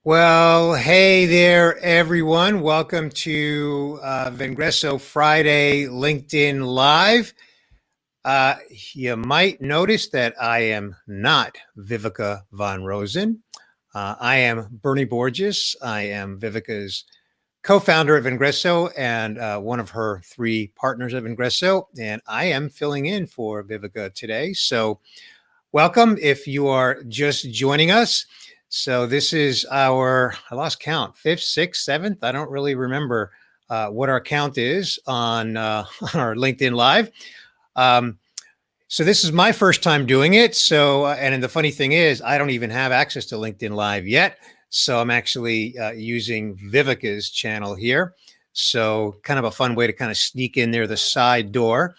Well, hey there, everyone. Welcome to Vengresso Friday LinkedIn Live. Uh, you might notice that I am not Vivica von Rosen. I am Bernie Borges. I am Vivica's co-founder of Vengresso and one of her three partners of Vengresso. And I am filling in for Vivica today. So welcome if you are just joining us. So this is our, I lost count, fifth, sixth, seventh. I don't really remember what our count is on, on our LinkedIn Live. Um, so this is my first time doing it. So, and the funny thing is, I don't even have access to LinkedIn Live yet. So I'm actually using Vivica's channel here. So kind of a fun way to kind of sneak in there the side door.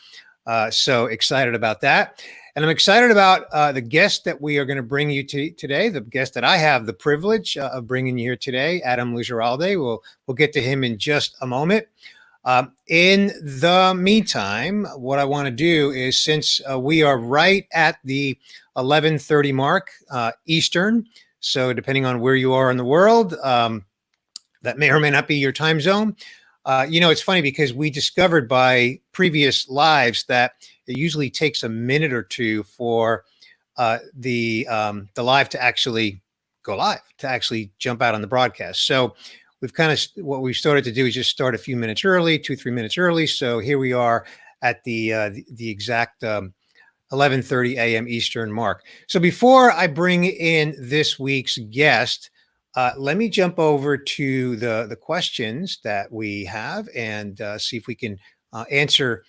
So excited about that. And I'm excited about the guest that we are going to bring you to today, the guest that I have the privilege of bringing you here today, Adam Ligeralde. We'll get to him in just a moment. In the meantime, what I want to do is, since we are right at the 11:30 mark Eastern, so depending on where you are in the world, that may or may not be your time zone. It's funny because we discovered by previous lives that it usually takes a minute or two for the live to actually go live, to actually jump out on the broadcast. So we've kind of, what we've started to do is just start a few minutes early, 2-3 minutes early. So here we are at the exact 11:30 a.m. Eastern mark. So before I bring in this week's guest, let me jump over to the questions that we have and see if we can answer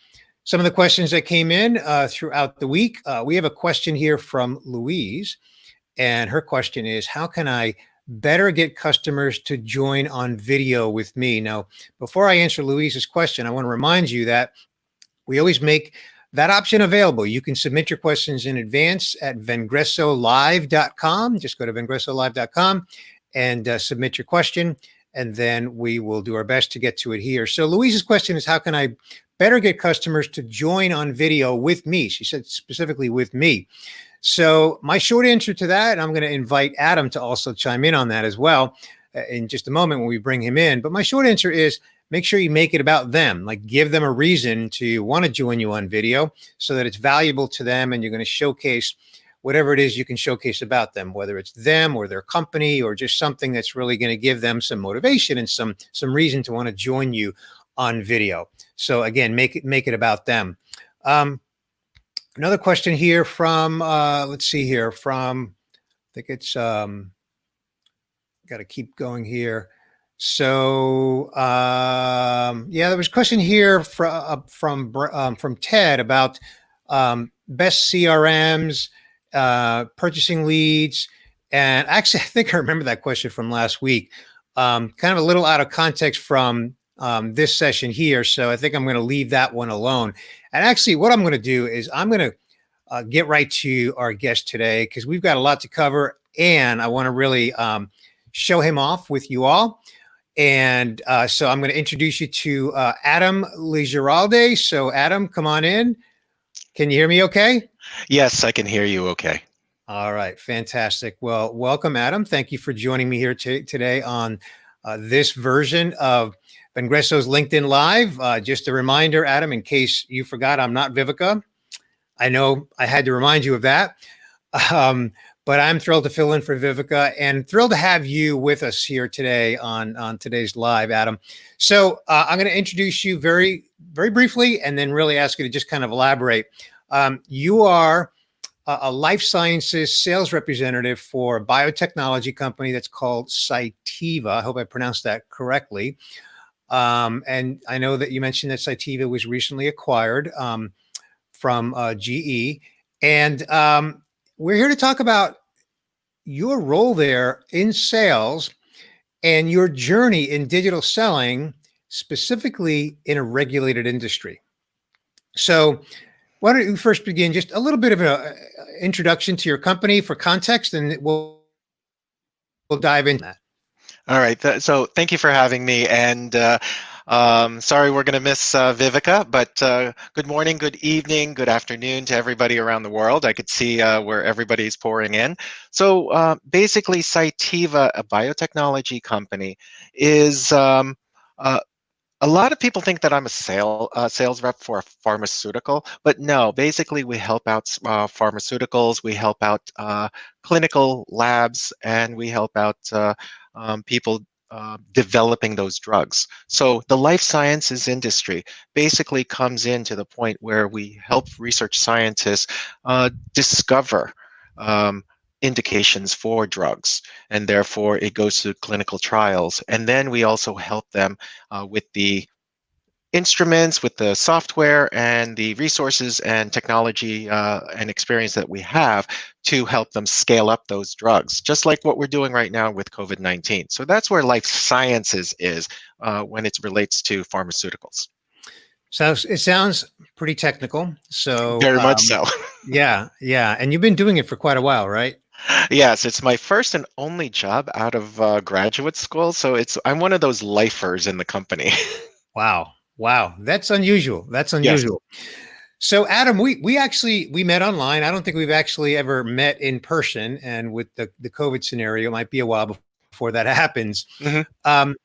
some of the questions that came in throughout the week. We have a question here from Louise, and her question is, how can I better get customers to join on video with me? Now, before I answer Louise's question, I want to remind you that we always make that option available. You can submit your questions in advance at vengresolive.com. Just go to vengresolive.com and submit your question, and then we will do our best to get to it here. So Louise's question is, how can I better get customers to join on video with me? She said specifically with me. So my short answer to that, and I'm going to invite Adam to also chime in on that as well in just a moment when we bring him in. But my short answer is, make sure you make it about them. Like, give them a reason to want to join you on video so that it's valuable to them, and you're going to showcase whatever it is you can showcase about them, whether it's them or their company or just something that's really going to give them some motivation and some reason to want to join you on video. So again, make it about them. Another question here from, let's see here, from, I think it's, got to keep going here. So yeah, there was a question here from Ted about best CRMs, purchasing leads. And actually, I think I remember that question from last week. Kind of a little out of context from this session here. So I think I'm going to leave that one alone. And actually, what I'm going to do is I'm going to get right to our guest today, because we've got a lot to cover, and I want to really show him off with you all. And so I'm going to introduce you to Adam Ligeralde. So Adam, come on in. Can you hear me okay? Yes, I can hear you okay. All right, fantastic. Well, welcome, Adam. Thank you for joining me here today on this version of Vengresso's LinkedIn Live. Just a reminder, Adam, in case you forgot, I'm not Vivica. I know I had to remind you of that. But I'm thrilled to fill in for Vivica, and thrilled to have you with us here today on today's live, Adam. So I'm going to introduce you very, very briefly, and then really ask you to just kind of elaborate. You are a life sciences sales representative for a biotechnology company that's called Cytiva. I hope I pronounced that correctly. And I know that you mentioned that Cytiva was recently acquired from GE. And we're here to talk about your role there in sales and your journey in digital selling, specifically in a regulated industry. So why don't you first begin just a little bit of an introduction to your company for context, and we'll dive into that. All right. So thank you for having me. And Sorry, we're going to miss Vivica, but good morning, good evening, good afternoon to everybody around the world. I could see where everybody's pouring in. So basically, Cytiva, a biotechnology company, is a lot of people think that I'm a sales rep for a pharmaceutical, but no, basically we help out pharmaceuticals, we help out clinical labs, and we help out people developing those drugs. So the life sciences industry basically comes in to the point where we help research scientists discover um, indications for drugs, and therefore it goes through clinical trials. And then we also help them with the instruments, with the software, and the resources and technology and experience that we have to help them scale up those drugs, just like what we're doing right now with COVID-19. So that's where life sciences is when it relates to pharmaceuticals. So it sounds pretty technical. So Very much so. yeah, yeah, and you've been doing it for quite a while, right? Yes, it's my first and only job out of graduate school, so I'm one of those lifers in the company. Wow, wow, that's unusual. That's Yes. unusual. So Adam, we actually we met online. I don't think we've actually ever met in person, and with the COVID scenario, it might be a while before that happens. Hmm. Um,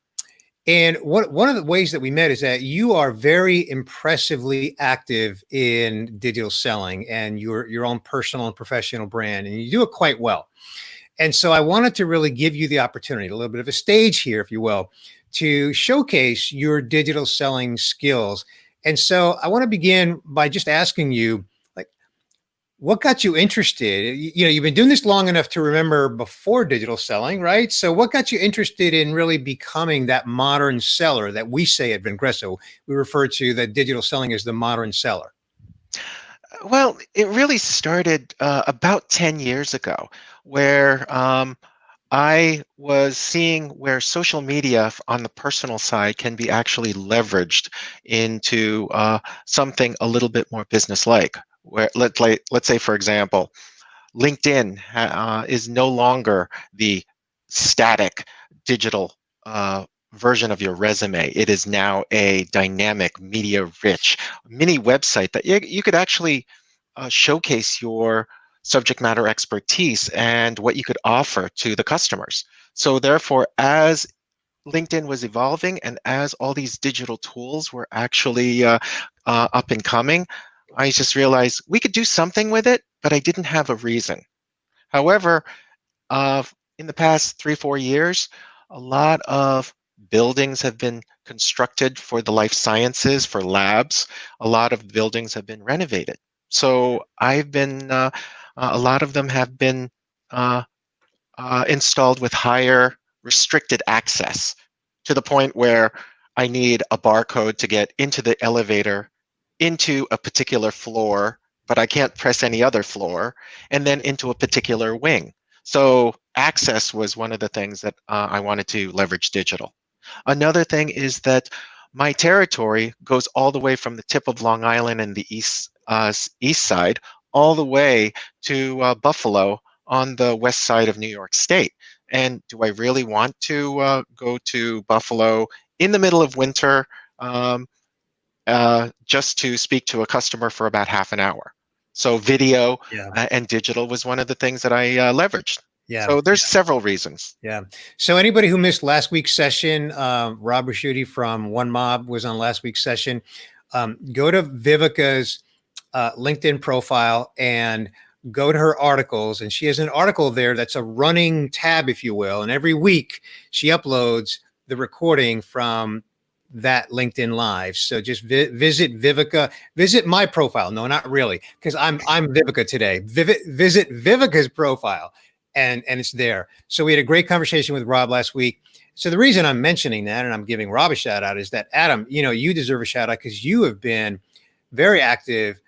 and one of the ways that we met is that you are very impressively active in digital selling and your own personal and professional brand, and you do it quite well. And so I wanted to really give you the opportunity, a little bit of a stage here, if you will, to showcase your digital selling skills. And so I want to begin by just asking you, like, what got you interested? You've been doing this long enough to remember before digital selling, right? So what got you interested in really becoming that modern seller that we say at Vengresso? We refer to that digital selling as the modern seller. Well, it really started about 10 years ago, where I was seeing where social media on the personal side can be actually leveraged into something a little bit more business-like. Where let's say, for example, LinkedIn is no longer the static digital version of your resume. It is now a dynamic, media-rich mini website that you could actually showcase your subject matter expertise and what you could offer to the customers. So therefore, as LinkedIn was evolving and as all these digital tools were actually up and coming, I just realized we could do something with it, but I didn't have a reason. However, uh, in the past 3, 4 years, a lot of buildings have been constructed for the life sciences, for labs. A lot of buildings have been renovated. So a lot of them have been uh, installed with higher restricted access to the point where I need a barcode to get into the elevator, into a particular floor, but I can't press any other floor, and then into a particular wing. So access was one of the things that I wanted to leverage digital. Another thing is that my territory goes all the way from the tip of Long Island and the east side all the way to Buffalo on the west side of New York State. And do I really want to go to Buffalo in the middle of winter um, just to speak to a customer for about half an hour? So video Yeah, and digital was one of the things that I leveraged. yeah. So there's several reasons. Yeah. So anybody who missed last week's session, Rob Raschuti from One Mob was on last week's session. Go to Vivica's LinkedIn profile and go to her articles. And she has an article there that's a running tab, if you will. And every week she uploads the recording from that LinkedIn Live. So just visit Vivica, visit my profile. No, not really, because I'm Vivica today. Visit Vivica's profile, and it's there. So we had a great conversation with Rob last week. So the reason I'm mentioning that and I'm giving Rob a shout out is that Adam, you deserve a shout out because you have been very active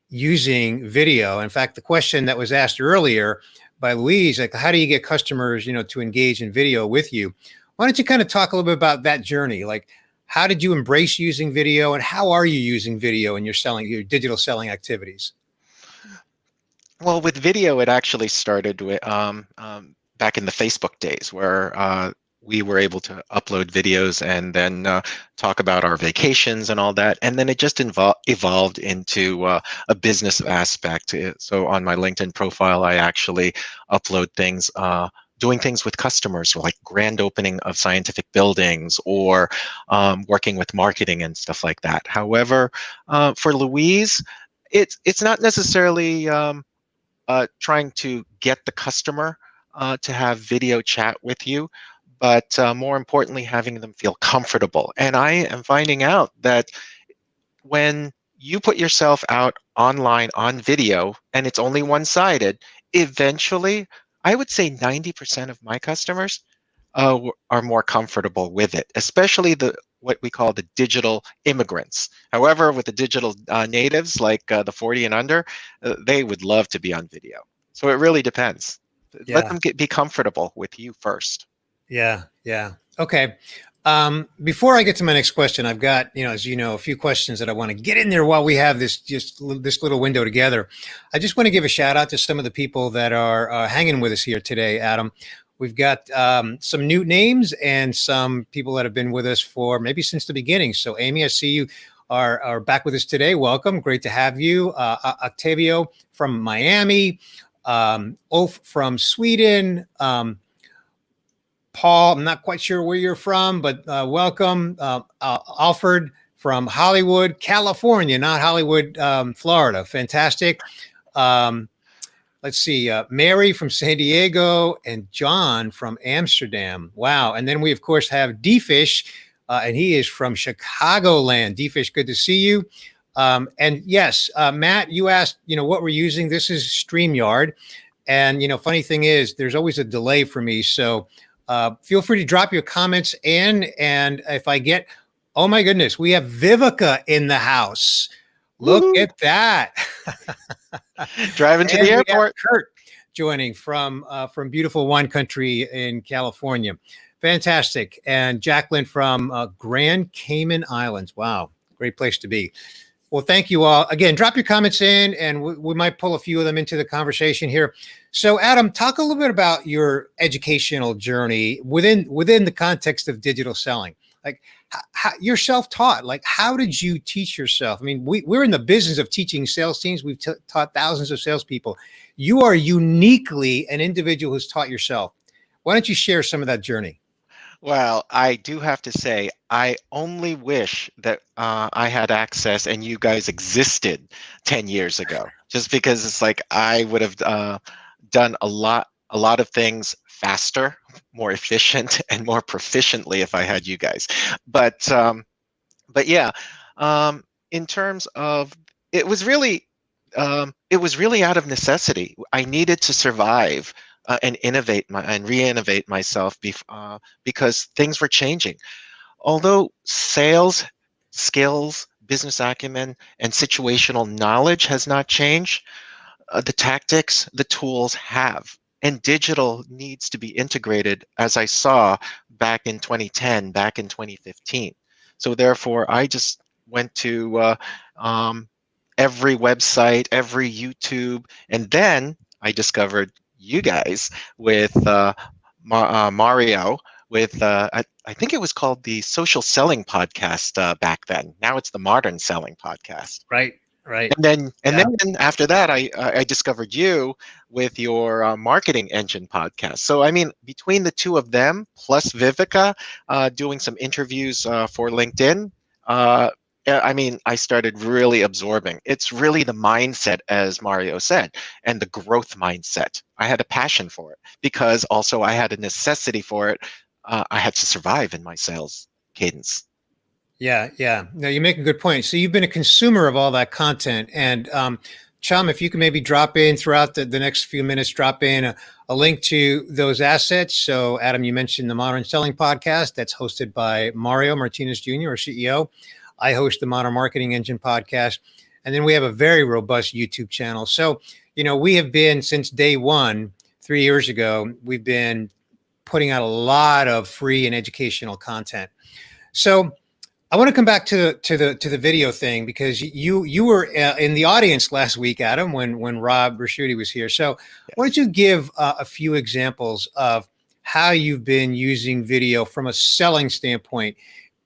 using video. In fact, the question that was asked earlier by Louise, like, how do you get customers, to engage in video with you? Why don't you kind of talk a little bit about that journey? Like, how did you embrace using video, and how are you using video in your digital selling activities? Well, with video, it actually started with back in the Facebook days, where we were able to upload videos and then talk about our vacations and all that. And then it just evolved into a business aspect. So on my LinkedIn profile, I actually upload things. Doing things with customers, like grand opening of scientific buildings, or working with marketing and stuff like that. However, for Louise, it's not necessarily trying to get the customer to have video chat with you, but more importantly, having them feel comfortable. And I am finding out that when you put yourself out online on video and it's only one-sided, eventually, I would say 90% of my customers are more comfortable with it, especially the what we call the digital immigrants. However, with the digital natives, like the 40 and under, they would love to be on video. So it really depends. Let Yeah. them be comfortable with you first. Yeah. Yeah. Okay. Before I get to my next question, I've got, as you know, a few questions that I want to get in there while we have this little window together. I just want to give a shout out to some of the people that are hanging with us here today, Adam. We've got some new names and some people that have been with us for maybe since the beginning. So, Amy, I see you are back with us today. Welcome. Great to have you. Octavio from Miami, Ulf from Sweden, Paul, I'm not quite sure where you're from, but welcome. Alfred from Hollywood, California, not Hollywood, Florida. Fantastic. Let's see, Mary from San Diego and John from Amsterdam. Wow. And then we, of course, have D-Fish, and he is from Chicagoland. D-Fish, good to see you. And yes, Matt, you asked, what we're using. This is StreamYard. And, funny thing is, there's always a delay for me. So feel free to drop your comments in. And if I get, oh my goodness, we have Vivica in the house. Look Woo-hoo. at that. Driving to And the we have airport. Kurt joining from beautiful wine country in California. Fantastic. And Jacqueline from Grand Cayman Islands. Wow, great place to be. Well, thank you all. Again, drop your comments in, and we might pull a few of them into the conversation here. So, Adam, talk a little bit about your educational journey within the context of digital selling. Like, how, you're self-taught. Like, how did you teach yourself? I mean, we're in the business of teaching sales teams. We've taught thousands of salespeople. You are uniquely an individual who's taught yourself. Why don't you share some of that journey? Well, I do have to say, I only wish that I had access and you guys existed 10 years ago, just because it's like I would have done a lot of things faster, more efficient, and more proficiently if I had you guys. But yeah, in terms of it was really out of necessity. I needed to survive and re-innovate myself because things were changing. Although sales skills, business acumen, and situational knowledge has not changed, the tactics, the tools have. And digital needs to be integrated, as I saw back in 2010, back in 2015. So therefore, I just went to every website, every YouTube, and then I discovered you guys with Mario with I think it was called the Social Selling Podcast back then. Now it's the Modern Selling Podcast. Right. Right. And then after that, I discovered you with your marketing engine podcast. So I mean, between the two of them plus Vivica doing some interviews for LinkedIn, I mean, I started really absorbing. It's really the mindset, as Mario said, and the growth mindset. I had a passion for it because also I had a necessity for it. I had to survive in my sales cadence. Yeah, yeah. No, you make a good point. So you've been a consumer of all that content. And Chum, if you can maybe drop in throughout the next few minutes, drop in a link to those assets. So Adam, you mentioned the Modern Selling Podcast that's hosted by Mario Martinez Jr., our CEO. I host the Modern Marketing Engine Podcast. And then we have a very robust YouTube channel. So, we have been since day one, 3 years ago, we've been putting out a lot of free and educational content. So I want to come back to the video thing because you were in the audience last week, Adam, when Rob Raschuti was here. So why don't you give a few examples of how you've been using video from a selling standpoint.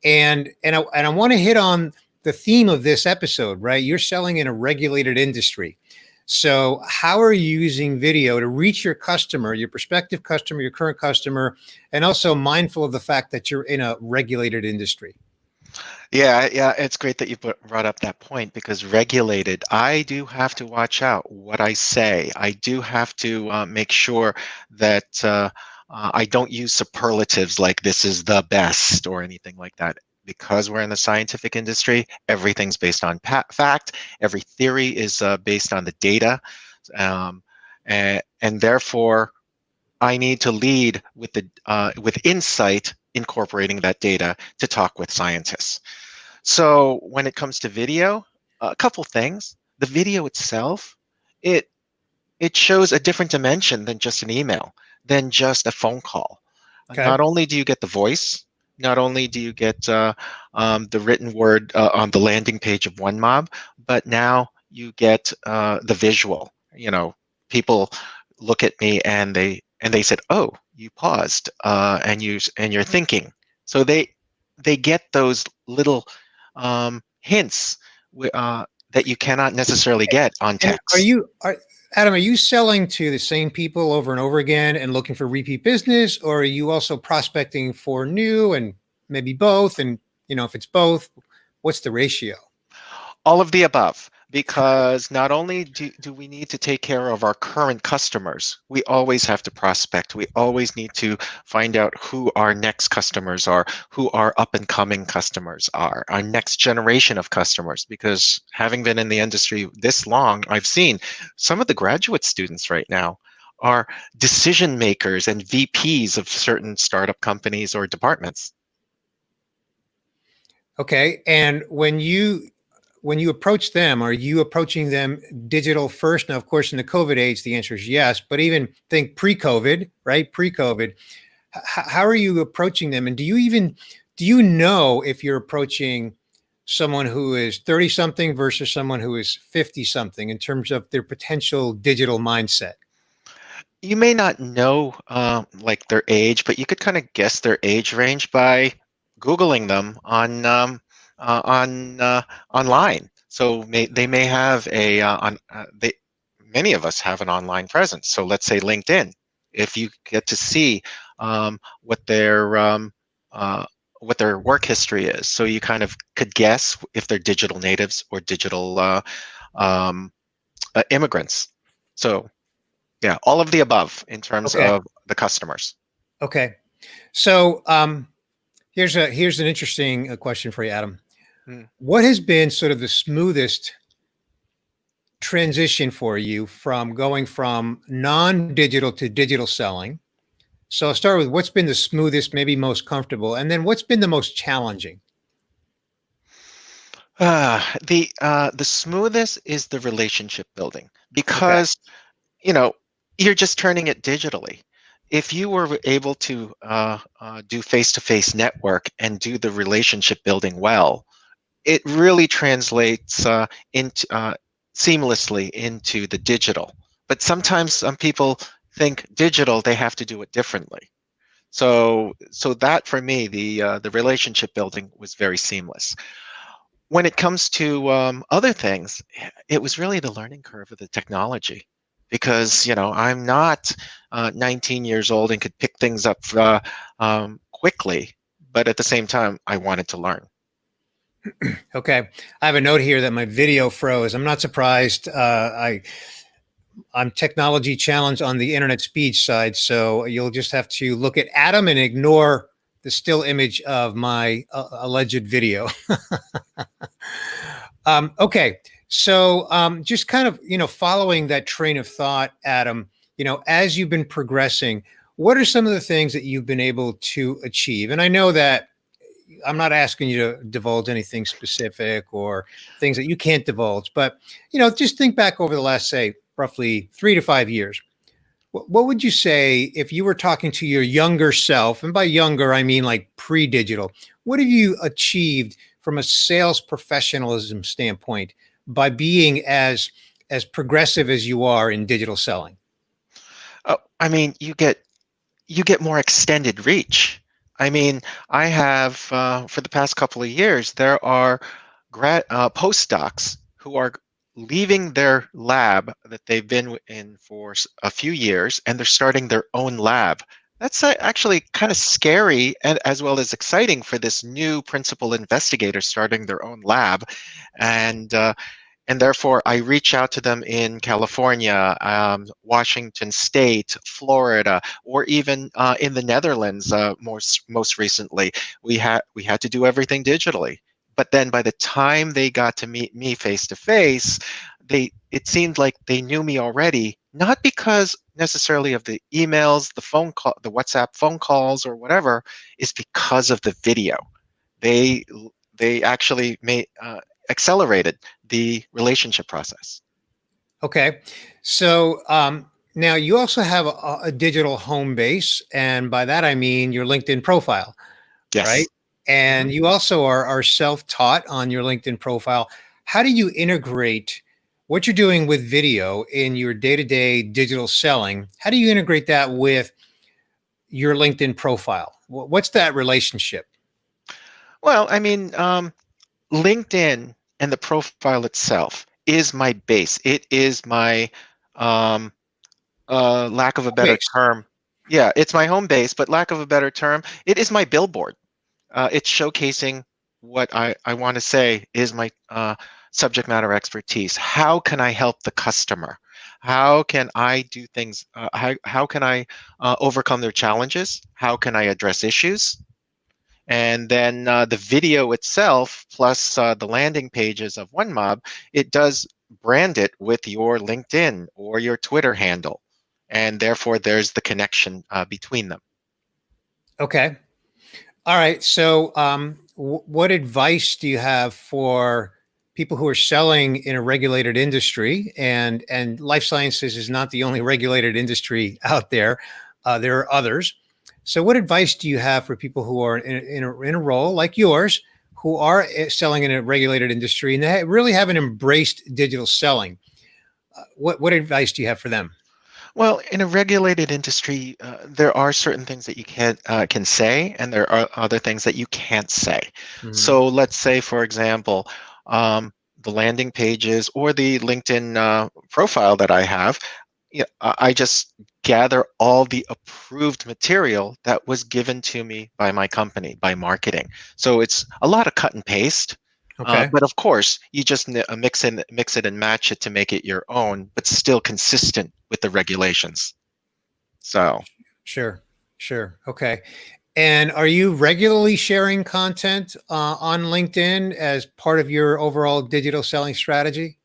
And I want to hit on the theme of this episode, right? You're selling in a regulated industry. So how are you using video to reach your customer, your prospective customer, your current customer, and also mindful of the fact that you're in a regulated industry? Yeah, yeah, it's great that you brought up that point because regulated, I do have to watch out what I say. I do have to make sure that I don't use superlatives like this is the best or anything like that. Because we're in the scientific industry, everything's based on fact. Every theory is based on the data. Um, and therefore, I need to lead with insight, incorporating that data to talk with scientists. So when it comes to video, a couple things. The video itself, it it shows a different dimension than just an email, than just a phone call. Okay. Not only do you get the voice, not only do you get the written word on the landing page of OneMob, but now you get the visual. People look at me and they said, "Oh, you paused and you're thinking." So they get those little hints that you cannot necessarily get on And text. Adam, are you selling to the same people over and over again and looking for repeat business, or are you also prospecting for new and maybe both? And if it's both, what's the ratio? All of the above, because not only do we need to take care of our current customers, we always have to prospect. We always need to find out who our next customers are, who our up and coming customers are, our next generation of customers. Because having been in the industry this long, I've seen some of the graduate students right now are decision makers and VPs of certain startup companies or departments. Okay. And when you approach them, are you approaching them digital first? Now, of course, in the COVID age, the answer is yes. But even think pre-COVID, right? Pre-COVID, how are you approaching them? And do you know if you're approaching someone who is 30 something versus someone who is 50 something in terms of their potential digital mindset? You may not know like their age, but you could kind of guess their age range by Googling them on online. So they may have a on they many of us have an online presence. So let's say LinkedIn. If you get to see um, what their um, uh, what their work history is, so you kind of could guess if they're digital natives or digital um, immigrants. So yeah, all of the above in terms Okay. of the customers. Okay. So here's an interesting question for you, Adam. Mm. What has been sort of the smoothest transition for you from going from non-digital to digital selling? So I'll start with what's been the smoothest, maybe most comfortable, and then what's been the most challenging? The smoothest is the relationship building Okay. because you know you're just turning it digitally. If you were able to do face-to-face network and do the relationship building well, it really translates into seamlessly into the digital. But sometimes some people think digital, they have to do it differently. So that for me, the relationship building was very seamless. When it comes to other things, it was really the learning curve of the technology, because I'm not 19 years old and could pick things up quickly, but at the same time, I wanted to learn. Okay. I have a note here that my video froze. I'm not surprised. I'm technology challenged on the internet speech side, so you'll just have to look at Adam and ignore the still image of my alleged video. Okay, so just kind of following that train of thought, Adam. As you've been progressing, what are some of the things that you've been able to achieve? And I know that I'm not asking you to divulge anything specific or things that you can't divulge, but just think back over the last, say, roughly 3 to 5 years. What would you say if you were talking to your younger self? And by younger, I mean like pre-digital. What have you achieved from a sales professionalism standpoint by being as progressive as you are in digital selling? Oh, I mean, you get you get more extended reach. I mean, I have for the past couple of years, there are postdocs who are leaving their lab that they've been in for a few years, and they're starting their own lab. That's actually kind of scary and as well as exciting for this new principal investigator starting their own lab, and uh, and therefore I reach out to them in California, Washington State, Florida, or even in the Netherlands. Most recently, we had to do everything digitally. But then by the time they got to meet me face to face, they it seemed like they knew me already, not because necessarily of the emails, the phone call, the WhatsApp phone calls, or whatever, is because of the video. They they actually accelerated the relationship process. Okay. So now you also have a digital home base. And by that, I mean your LinkedIn profile, right? Yes. Mhm. And you also are self taught on your LinkedIn profile. How do you integrate what you're doing with video in your day to day digital selling? How do you integrate that with your LinkedIn profile? What's that relationship? Well, I mean, LinkedIn and the profile itself is my base. It is my, um, lack of a better Base. term. Yeah, it's my home base, but lack of a better term, it is my billboard. It's showcasing what I want to say is my subject matter expertise. How can I help the customer? How can I do things? How can I overcome their challenges? How can I address issues? And then the video itself, plus the landing pages of OneMob, it does brand it with your LinkedIn or your Twitter handle. And therefore, there's the connection between them. Okay. All right. So, what advice do you have for people who are selling in a regulated industry? And life sciences is not the only regulated industry out there. There are others. So, what advice do you have for people who are in a role like yours, who are selling in a regulated industry and they really haven't embraced digital selling? What advice do you have for them? Well, in a regulated industry, there are certain things that you can say, and there are other things that you can't say. Mhm. So, let's say, for example, the landing pages or the LinkedIn profile that I have, yeah, I just gather all the approved material that was given to me by my company, by marketing. So it's a lot of cut and paste. Okay. But of course, you just mix it and match it to make it your own, but still consistent with the regulations. So Sure. Sure. Okay. And are you regularly sharing content on LinkedIn as part of your overall digital selling strategy?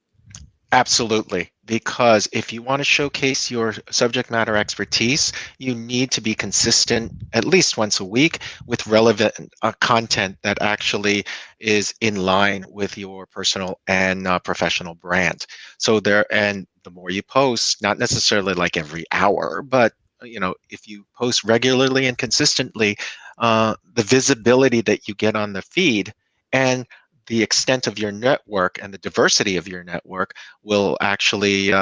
absolutely. Because if you want to showcase your subject matter expertise, you need to be consistent at least once a week with relevant content that actually is in line with your personal and professional brand. So and the more you post, not necessarily like every hour, but if you post regularly and consistently, the visibility that you get on the feed and the extent of your network and the diversity of your network will actually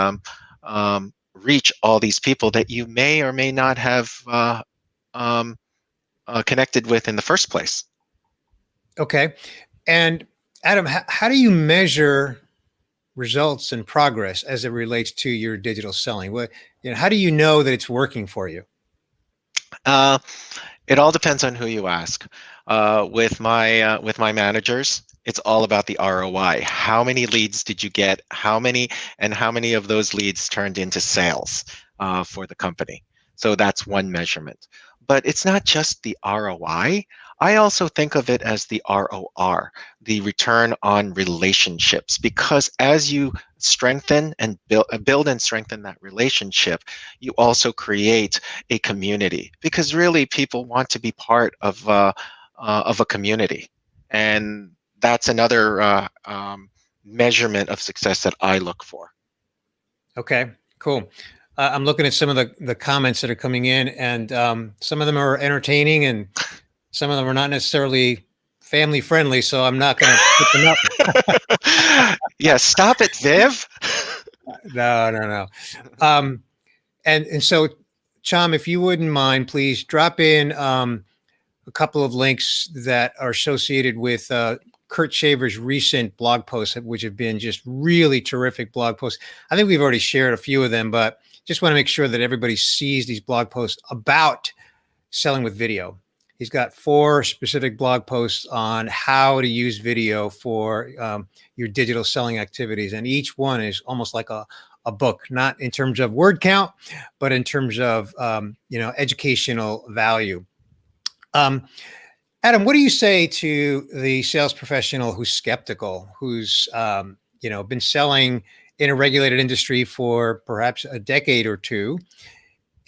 reach all these people that you may or may not have um, connected with in the first place. Okay. And Adam, how do you measure results and progress as it relates to your digital selling? How do you know that it's working for you? Uh, it all depends on who you ask. With my managers, it's all about the ROI. How many leads did you get? How many of those leads turned into sales for the company? So that's one measurement. But it's not just the ROI. I also think of it as the ROR, the return on relationships, because as you strengthen and build and strengthen that relationship, you also create a community, because really people want to be part of a community, and that's another measurement of success that I look for. Okay, cool. I'm looking at some of the comments that are coming in, and some of them are entertaining, and some of them are not necessarily family friendly. So I'm not going to put them up. Yeah, stop it, Viv. No, no, no. Um, and so Chom, if you wouldn't mind, please drop in a couple of links that are associated with Kurt Shaver's recent blog posts, which have been just really terrific blog posts. I think we've already shared a few of them, but just want to make sure that everybody sees these blog posts about selling with video. He's got 4 specific blog posts on how to use video for your digital selling activities. And each one is almost like a book, not in terms of word count, but in terms of, educational value. Adam, what do you say to the sales professional who's skeptical, who's, been selling in a regulated industry for perhaps a decade or two,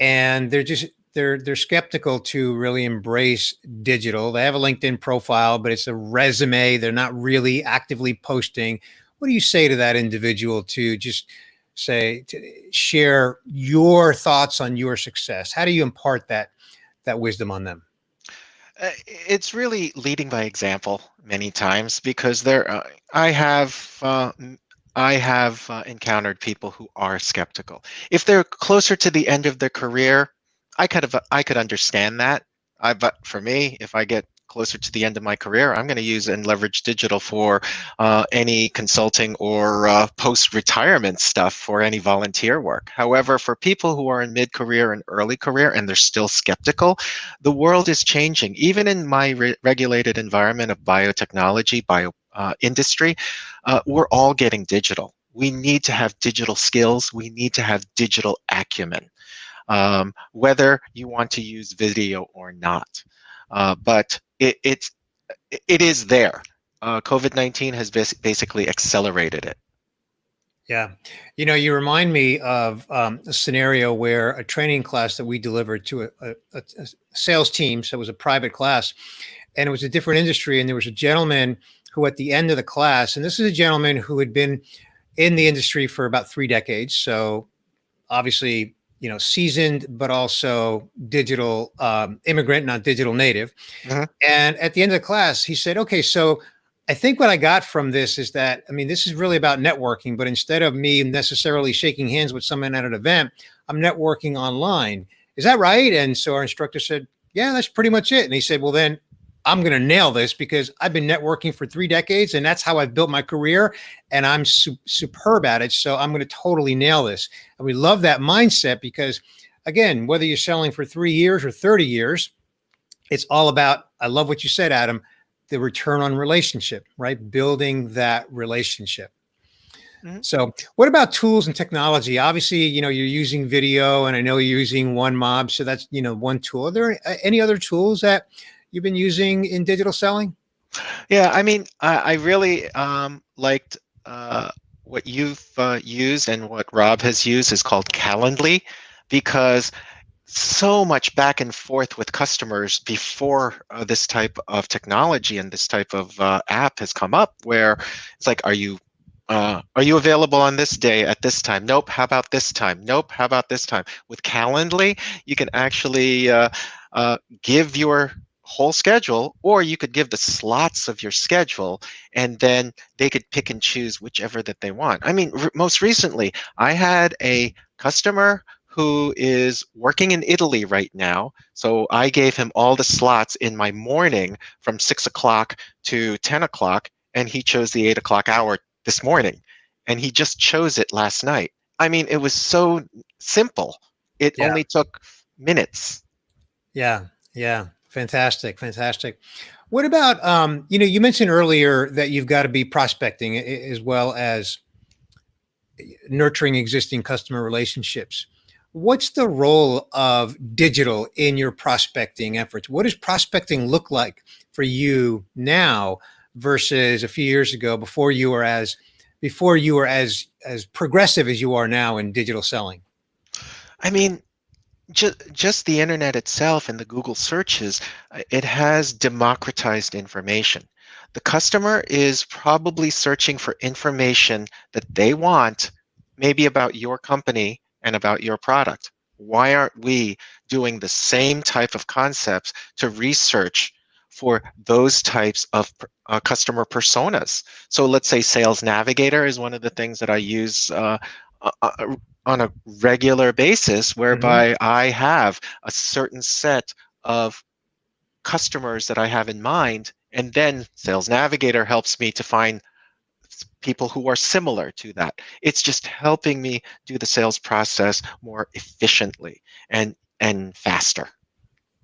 and they're skeptical to really embrace digital. They have a LinkedIn profile, but it's a resume. They're not really actively posting. What do you say to that individual to just share your thoughts on your success? How do you impart that wisdom on them? It's really leading by example many times because I have encountered people who are skeptical. If they're closer to the end of their career, I could understand that. But for me, if I get closer to the end of my career, I'm going to use and leverage digital for any consulting or post-retirement stuff for any volunteer work. However, for people who are in mid-career and early career and they're still skeptical, the world is changing. Even in my regulated environment of biotechnology, industry, we're all getting digital. We need to have digital skills. We need to have digital acumen, whether you want to use video or not. But it is there. COVID-19 has basically accelerated it. Yeah. You remind me of a scenario where a training class that we delivered to a sales team. So it was a private class and it was a different industry. And there was a gentleman who at the end of the class, and this is a gentleman who had been in the industry for about 3 decades. So obviously, seasoned, but also digital immigrant, not digital native. Mm-hmm. And at the end of the class, he said, okay, so I think what I got from this is that, this is really about networking, but instead of me necessarily shaking hands with someone at an event, I'm networking online. Is that right? And so our instructor said, yeah, that's pretty much it. And he said, well, then I'm going to nail this because I've been networking for 3 decades and that's how I've built my career and I'm superb at it. So I'm going to totally nail this. And we love that mindset because, again, whether you're selling for 3 years or 30 years, it's all about, I love what you said, Adam, the return on relationship, right? Building that relationship. Mm-hmm. So what about tools and technology? Obviously, you're using video and I know you're using OneMob. So that's, one tool. Are there any other tools that you've been using in digital selling? Yeah, I really liked what you've used and what Rob has used is called Calendly, because so much back and forth with customers before this type of technology and this type of app has come up, where it's like, are you available on this day at this time? Nope. How about this time? Nope. How about this time? With Calendly, you can actually give your whole schedule, or you could give the slots of your schedule, and then they could pick and choose whichever that they want. Most recently, I had a customer who is working in Italy right now. So I gave him all the slots in my morning from 6 o'clock to 10 o'clock, and he chose the 8 o'clock hour this morning. And he just chose it last night. It was so simple. It only took minutes. Yeah. Fantastic. What about, you mentioned earlier that you've got to be prospecting as well as nurturing existing customer relationships. What's the role of digital in your prospecting efforts? What does prospecting look like for you now versus a few years ago before you were as progressive as you are now in digital selling? Just the internet itself and the Google searches, it has democratized information. The customer is probably searching for information that they want, maybe about your company and about your product. Why aren't we doing the same type of concepts to research for those types of customer personas? So let's say Sales Navigator is one of the things that I use on a regular basis, Mhm. whereby I have a certain set of customers that I have in mind, and then Sales Navigator helps me to find people who are similar to that. It's just helping me do the sales process more efficiently and faster.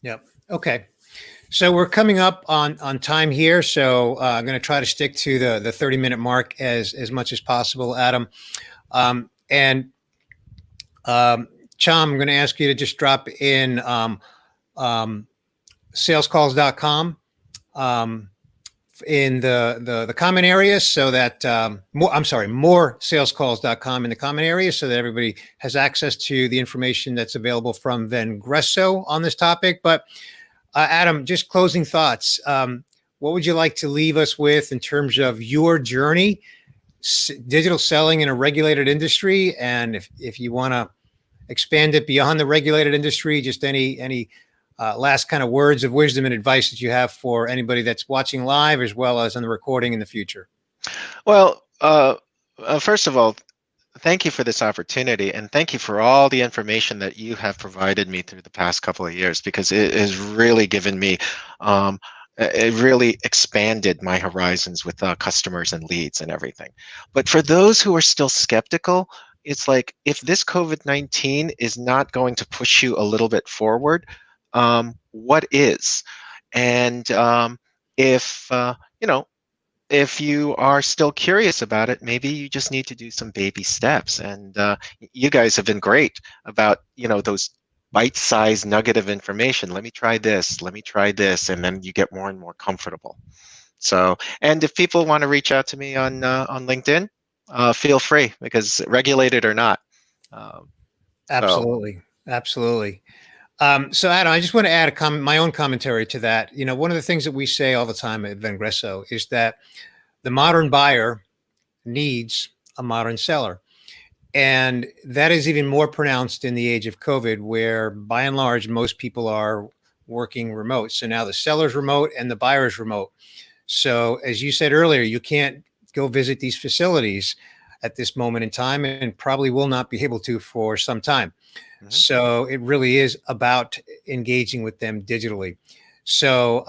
Yep. Okay. So we're coming up on time here, so I'm going to try to stick to the 30-minute mark as much as possible, Adam. And Cham, I'm going to ask you to just drop in um, salescalls.com in the comment area so that more salescalls.com in the comment area so that everybody has access to the information that's available from Vengresso on this topic. But Adam, just closing thoughts. What would you like to leave us with in terms of your journey, digital selling in a regulated industry? And if you want to expand it beyond the regulated industry, just any last kind of words of wisdom and advice that you have for anybody that's watching live as well as on the recording in the future. Well, first of all, thank you for this opportunity, and thank you for all the information that you have provided me through the past couple of years, because it has really given me, it really expanded my horizons with customers and leads and everything. But for those who are still skeptical, it's like, if this COVID-19 is not going to push you a little bit forward, what is? And if, if you are still curious about it, maybe you just need to do some baby steps. And you guys have been great about, those bite-sized nugget of information. Let me try this. Let me try this, and then you get more and more comfortable. So, and if people want to reach out to me on LinkedIn, feel free, because regulated or not. Um, so, Absolutely. Absolutely. So Adam, I just want to add my own commentary to that. One of the things that we say all the time at Vengresso is that the modern buyer needs a modern seller. And that is even more pronounced in the age of COVID, where by and large, most people are working remote. So now the seller's remote and the buyer's remote. So as you said earlier, you can't go visit these facilities at this moment in time and probably will not be able to for some time. mhm. So it really is about engaging with them digitally. So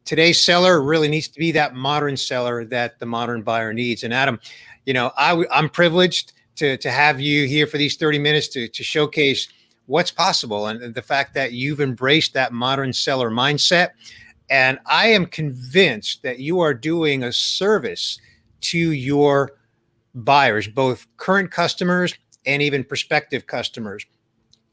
today's seller really needs to be that modern seller that the modern buyer needs. And Adam, I'm privileged to have you here for these 30 minutes to showcase what's possible and the fact that you've embraced that modern seller mindset. And I am convinced that you are doing a service to your buyers, both current customers and even prospective customers.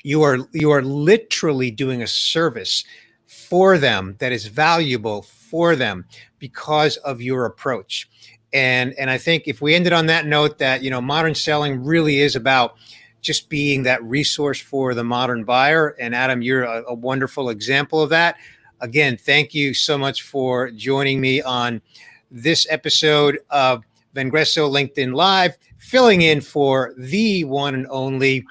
You are literally doing a service for them that is valuable for them because of your approach. And I think if we ended on that note, that modern selling really is about just being that resource for the modern buyer. And Adam, you're a wonderful example of that. Again, thank you so much for joining me on this episode of Vengresso LinkedIn Live, filling in for the one and only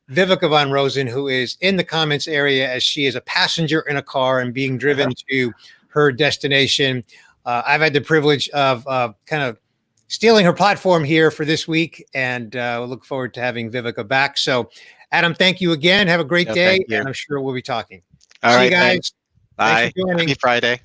Vivica von Rosen, who is in the comments area as she is a passenger in a car and being driven to her destination. I've had the privilege of kind of stealing her platform here for this week, and we'll look forward to having Vivica back. So, Adam, thank you again. Have a great No, day, thank you. and I'm sure we'll be talking. All See you right, thanks. guys. Thanks for Bye. Happy joining. Friday.